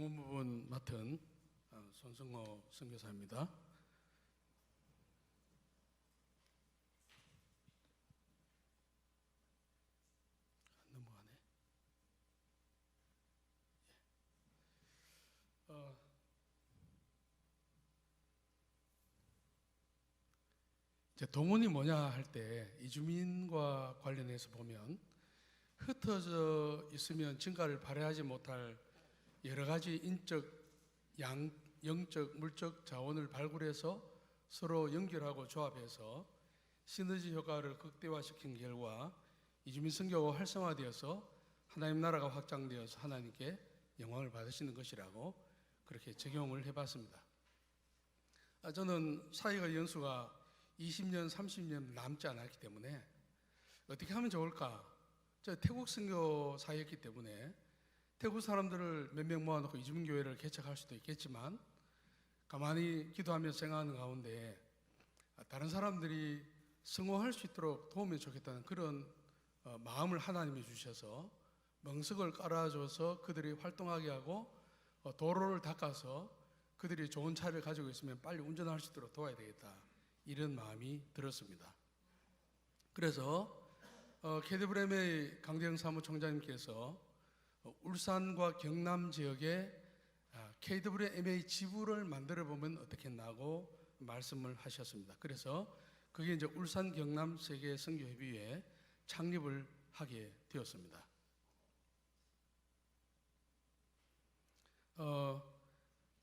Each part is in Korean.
동원 부분 맡은 손승호 선교사입니다. 넘어가네. 이제 동원이 뭐냐 할 때 이주민과 관련해서 보면 흩어져 있으면 증가를 발휘하지 못할 여러 가지 인적, 영적, 물적 자원을 발굴해서 서로 연결하고 조합해서 시너지 효과를 극대화시킨 결과 이주민 선교가 활성화되어서 하나님 나라가 확장되어서 하나님께 영광을 받으시는 것이라고 그렇게 적용을 해봤습니다. 저는 사회가 연수가 20년, 30년 남지 않았기 때문에 어떻게 하면 좋을까? 저 태국 선교사였기 때문에 태국 사람들을 몇 명 모아놓고 이주민교회를 개척할 수도 있겠지만 가만히 기도하면서 생각하는 가운데 다른 사람들이 성공할 수 있도록 도우면 좋겠다는 그런 마음을 하나님이 주셔서 멍석을 깔아줘서 그들이 활동하게 하고 도로를 닦아서 그들이 좋은 차를 가지고 있으면 빨리 운전할 수 있도록 도와야 되겠다, 이런 마음이 들었습니다. 그래서 KWM의 강대영 사무총장님께서 울산과 경남 지역에 KWMA 지부를 만들어 보면 어떻겠나고 말씀을 하셨습니다. 그래서 그게 이제 울산 경남 세계 선교협의회 창립을 하게 되었습니다.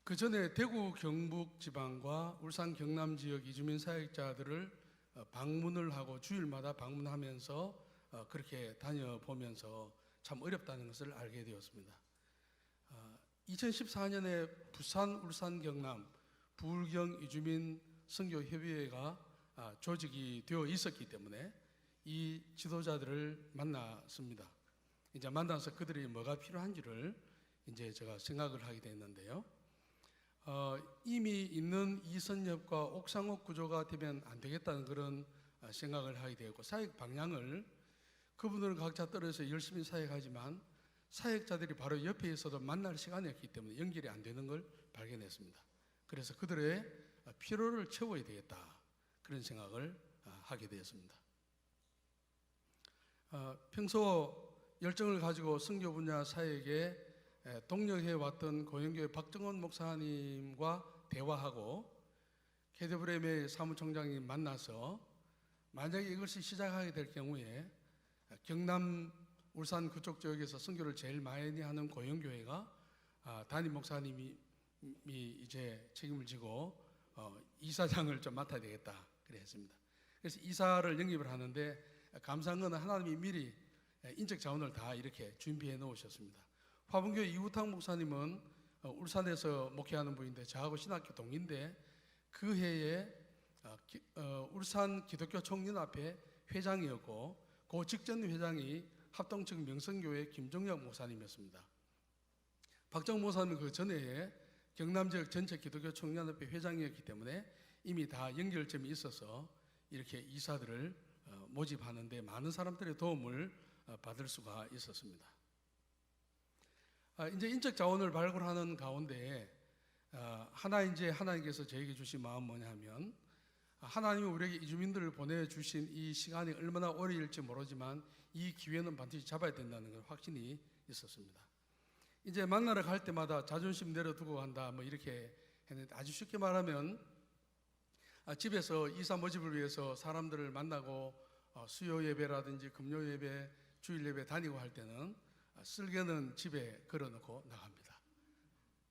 그 전에 대구 경북 지방과 울산 경남 지역 이주민 사역자들을 방문을 하고 주일마다 방문하면서 그렇게 다녀보면서 참 어렵다는 것을 알게 되었습니다. 2014년에 부산, 울산, 경남 부울경 이주민 선교협의회가 조직이 되어 있었기 때문에 이 지도자들을 만났습니다. 이제 만나서 그들이 뭐가 필요한지를 이제 제가 생각을 하게 됐는데요. 이미 있는 이선엽과 옥상옥 구조가 되면 안 되겠다는 그런 생각을 하게 되었고, 사역 방향을 그분들은 각자 떨어져서 열심히 사역하지만 사역자들이 바로 옆에 있어도 만날 시간이 없기 때문에 연결이 안 되는 걸 발견했습니다. 그래서 그들의 필요를 채워야 되겠다, 그런 생각을 하게 되었습니다. 평소 열정을 가지고 선교 분야 사역에 동력해 왔던 고영교회 박정원 목사님과 대화하고 KWM의 사무총장님 만나서 만약에 이것이 시작하게 될 경우에 경남, 울산 그쪽 지역에서 선교를 제일 많이 하는 고영교회가 담임 목사님이 이제 책임을 지고 이사장을 좀 맡아야 되겠다, 그래 했습니다. 그래서 이사를 영입을 하는데 감사한 것은 하나님이 미리 인적 자원을 다 이렇게 준비해 놓으셨습니다. 화분교회 이우탁 목사님은 울산에서 목회하는 분인데 저하고 신학교 동기인데 그 해에 울산 기독교 총연합회 회장이었고 그 직전 회장이 합동측 명성교회 김종혁 목사님이었습니다. 박정원 목사님은 그 전에 경남 지역 전체 기독교 총연합회 회장이었기 때문에 이미 다 연결점이 있어서 이렇게 이사들을 모집하는데 많은 사람들의 도움을 받을 수가 있었습니다. 이제 인적 자원을 발굴하는 가운데 이제 하나님께서 저에게 주신 마음 뭐냐면, 하나님이 우리에게 이주민들을 보내주신 이 시간이 얼마나 오래일지 모르지만 이 기회는 반드시 잡아야 된다는 걸 확신이 있었습니다. 이제 만나러 갈 때마다 자존심 내려두고 간다, 뭐 이렇게 했는데, 아주 쉽게 말하면 집에서 이사 모집을 위해서 사람들을 만나고 수요 예배라든지 금요 예배, 주일 예배 다니고 할 때는 쓸개는 집에 걸어놓고 나갑니다.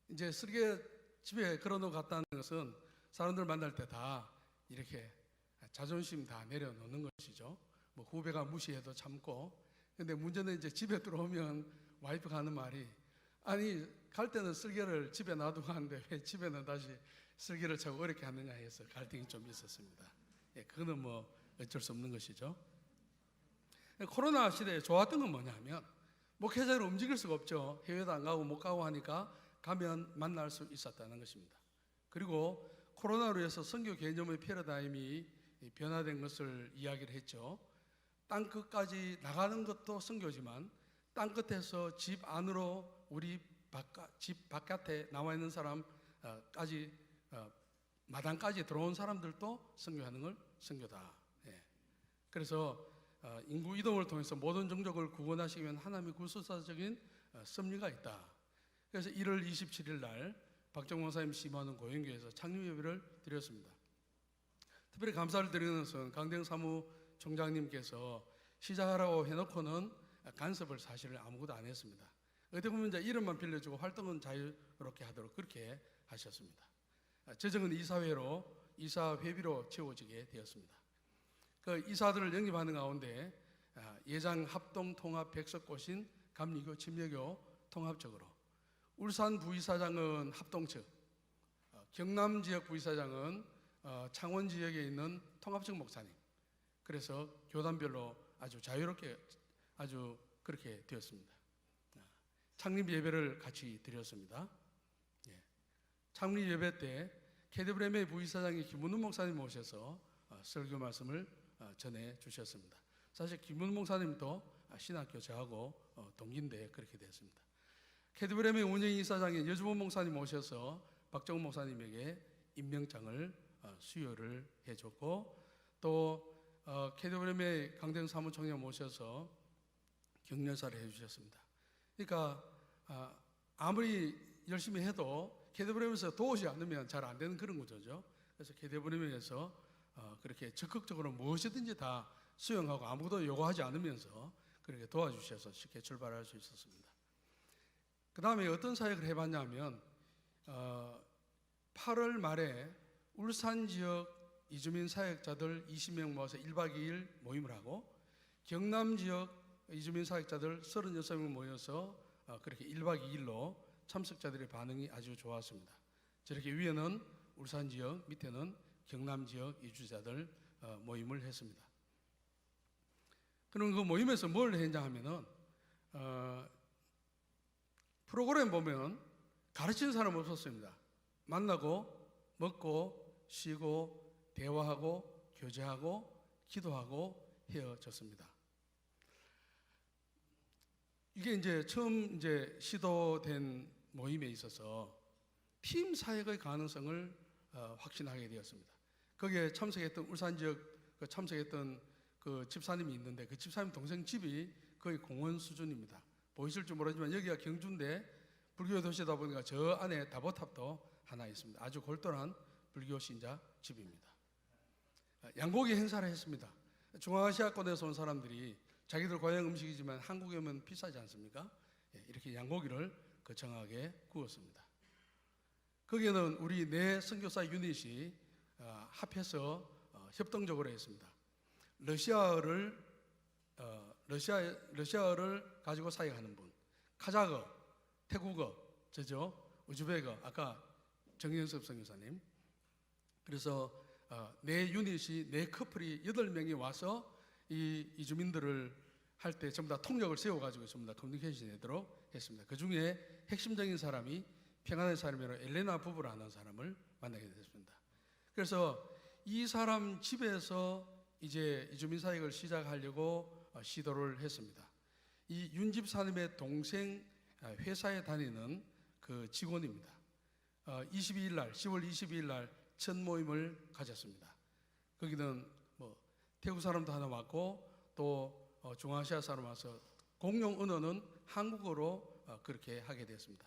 이제 쓸개 집에 걸어놓고 갔다는 것은 사람들 만날 때 다 이렇게 자존심 다 내려놓는 것이죠. 뭐 후배가 무시해도 참고. 근데 문제는 이제 집에 들어오면 와이프가 하는 말이, 아니 갈 때는 쓸개를 집에 놔두고 가는데 왜 집에는 다시 쓸개를 차고 어렵게 하느냐 해서 갈등이 좀 있었습니다. 그거는 뭐 어쩔 수 없는 것이죠. 코로나 시대에 좋았던 건 뭐냐면 목회자를 움직일 수가 없죠. 해외도 안 가고 못 가고 하니까 가면 만날 수 있었다는 것입니다. 그리고 코로나로 해서 선교 개념의 패러다임이 변화된 것을 이야기를 했죠. 땅끝까지 나가는 것도 선교지만 땅끝에서 집 안으로 우리 집 바깥에 나와 있는 사람까지 마당까지 들어온 사람들도 선교하는 걸 선교다. 예. 그래서 인구 이동을 통해서 모든 종족을 구원하시기 위한 하나님의 구속사적인 섭리가 있다. 그래서 1월 27일 날 박정원 목사님 심화하는 고연교회에서 창립 예배를 드렸습니다. 특별히 감사를 드리는 것은 강대영 사무총장님께서 시작하라고 해놓고는 간섭을 사실 아무것도 안 했습니다. 어떻게 보면 이제 이름만 빌려주고 활동은 자유롭게 하도록 그렇게 하셨습니다. 재정은 이사회비로 채워지게 되었습니다. 그 이사들을 영입하는 가운데 예장 합동 통합 백석고신 감리교 침례교 통합적으로 울산 부이사장은 합동측, 경남 지역 부이사장은 창원 지역에 있는 통합적 목사님. 그래서 교단별로 아주 자유롭게 아주 그렇게 되었습니다. 창립 예배를 같이 드렸습니다. 창립 예배 때 KWMA 부이사장이 김문훈 목사님 모셔서 설교 말씀을 전해 주셨습니다. 사실 김문훈 목사님도 신학교 저하고 동기인데 그렇게 됐습니다. KWMA 운영이사장인 여주본 목사님 모셔서 박정훈 목사님에게 임명장을 수여를 해줬고 또 KWMA 강대영 사무총장 모셔서 격려사를 해주셨습니다. 그러니까 아무리 열심히 해도 KWM에서 도우지 않으면 잘 안 되는 그런 구조죠. 그래서 KWM에서 그렇게 적극적으로 무엇이든지 다 수용하고 아무것도 요구하지 않으면서 그렇게 도와주셔서 쉽게 출발할 수 있었습니다. 그 다음에 어떤 사역을 해봤냐면 8월 말에 울산 지역 이주민 사역자들 20명 모아서 1박 2일 모임을 하고 경남 지역 이주민 사역자들 36명 모여서 그렇게 1박 2일로 참석자들의 반응이 아주 좋았습니다. 저렇게 위에는 울산 지역, 밑에는 경남 지역 이주자들 모임을 했습니다. 그럼 그 모임에서 뭘 했냐 하면은 프로그램 보면 가르치는 사람 없었습니다. 만나고 먹고 쉬고 대화하고 교제하고 기도하고 헤어졌습니다. 이게 이제 처음 시도된 모임에 있어서 팀 사역의 가능성을 확신하게 되었습니다. 거기에 참석했던 울산 지역 참석했던 그 집사님이 있는데 그 집사님 동생 집이 거의 공원 수준입니다. 보이실지 모르지만 여기가 경주인데 불교 도시다 보니까 저 안에 다보탑도 하나 있습니다. 아주 골똘한 불교 신자 집입니다. 양고기 행사를 했습니다. 중앙아시아권에서 온 사람들이 자기들 고향 음식이지만 한국에 오면 비싸지 않습니까? 이렇게 양고기를 거창하게 구웠습니다. 거기에는 우리 네 선교사 유닛이 합해서 협동적으로 했습니다. 러시아어를 가지고 사역하는 분, 카자흐, 태국어, 우즈베거, 아까 정영섭 선교사님. 그래서 네 유닛이 네 커플이 8명이 와서 이 이주민들을 할 때 전부 다 통역을 세워가지고 전부 다 커뮤니케이션 되도록 했습니다. 그 중에 핵심적인 사람이 평안의 사람이라 엘레나 부부라는 사람을 만나게 됐습니다. 그래서 이 사람 집에서 이제 이주민 사역을 시작하려고 시도를 했습니다. 이 윤 집사님의 동생 회사에 다니는 그 직원입니다. 22일 날, 10월 22일 날 첫 모임을 가졌습니다. 거기는 태국 사람도 하나 왔고 또 중앙아시아 사람 와서 공용 언어는 한국어로 그렇게 하게 되었습니다.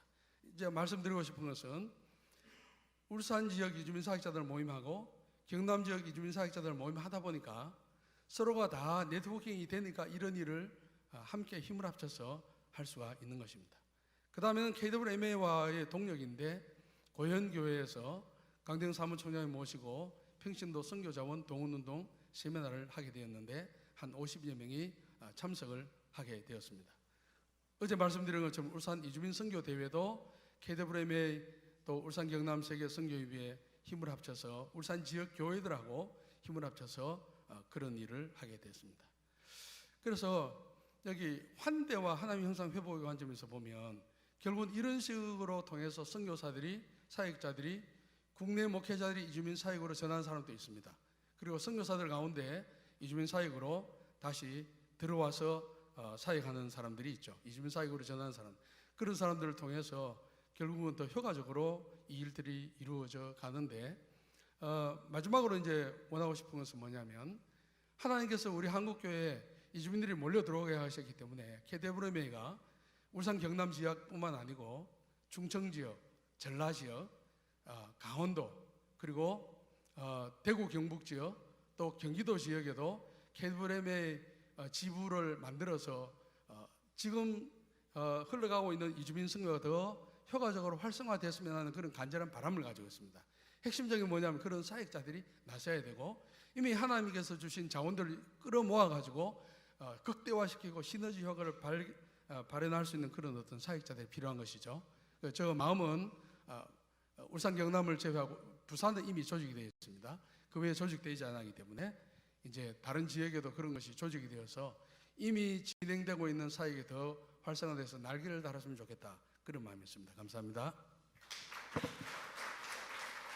이제 말씀드리고 싶은 것은 울산 지역 이주민 사역자들 모임하고 경남 지역 이주민 사역자들 모임하다 보니까 서로가 다 네트워킹이 되니까 이런 일을 함께 힘을 합쳐서 할 수가 있는 것입니다. 그 다음에는 KWMA와의 동력인데 고현교회에서 강대영 사무총장을 모시고 평신도 선교자원 동원운동 세미나를 하게 되었는데 한 50여 명이 참석을 하게 되었습니다. 어제 말씀드린 것처럼 울산 이주민 선교대회도 KWMA 또 울산 경남 세계 선교협의회 힘을 합쳐서 울산 지역 교회들하고 힘을 합쳐서 그런 일을 하게 됐습니다. 그래서 여기 환대와 하나님 형상 회복의 관점에서 보면 결국은 이런 식으로 통해서 선교사들이 사역자들이 국내 목회자들이 이주민 사역으로 전하는 사람도 있습니다. 그리고 선교사들 가운데 이주민 사역으로 다시 들어와서 사역하는 사람들이 있죠. 이주민 사역으로 전하는 사람. 그런 사람들을 통해서 결국은 더 효과적으로 이 일들이 이루어져 가는데, 마지막으로 이제 원하고 싶은 것은 뭐냐면, 하나님께서 우리 한국교회에 이주민들이 몰려 들어오게 하셨기 때문에 KWMA가 울산 경남 지역뿐만 아니고 충청 지역, 전라 지역, 강원도, 그리고 대구 경북 지역, 또 경기도 지역에도 KWMA 지부를 만들어서 지금 흘러가고 있는 이주민 선거가 더 효과적으로 활성화됐으면 하는 그런 간절한 바람을 가지고 있습니다. 핵심적인 뭐냐면 그런 사역자들이 나서야 되고, 이미 하나님께서 주신 자원들을 끌어모아 가지고 극대화시키고 시너지 효과를 발현할 수 있는 그런 어떤 사역자들이 필요한 것이죠. 저 마음은 울산 경남을 제외하고 부산은 이미 조직이 되어 있습니다. 그 외에 조직되지 않았기 때문에 이제 다른 지역에도 그런 것이 조직이 되어서 이미 진행되고 있는 사역이 더 활성화돼서 날개를 달았으면 좋겠다, 그런 마음이 있습니다. 감사합니다.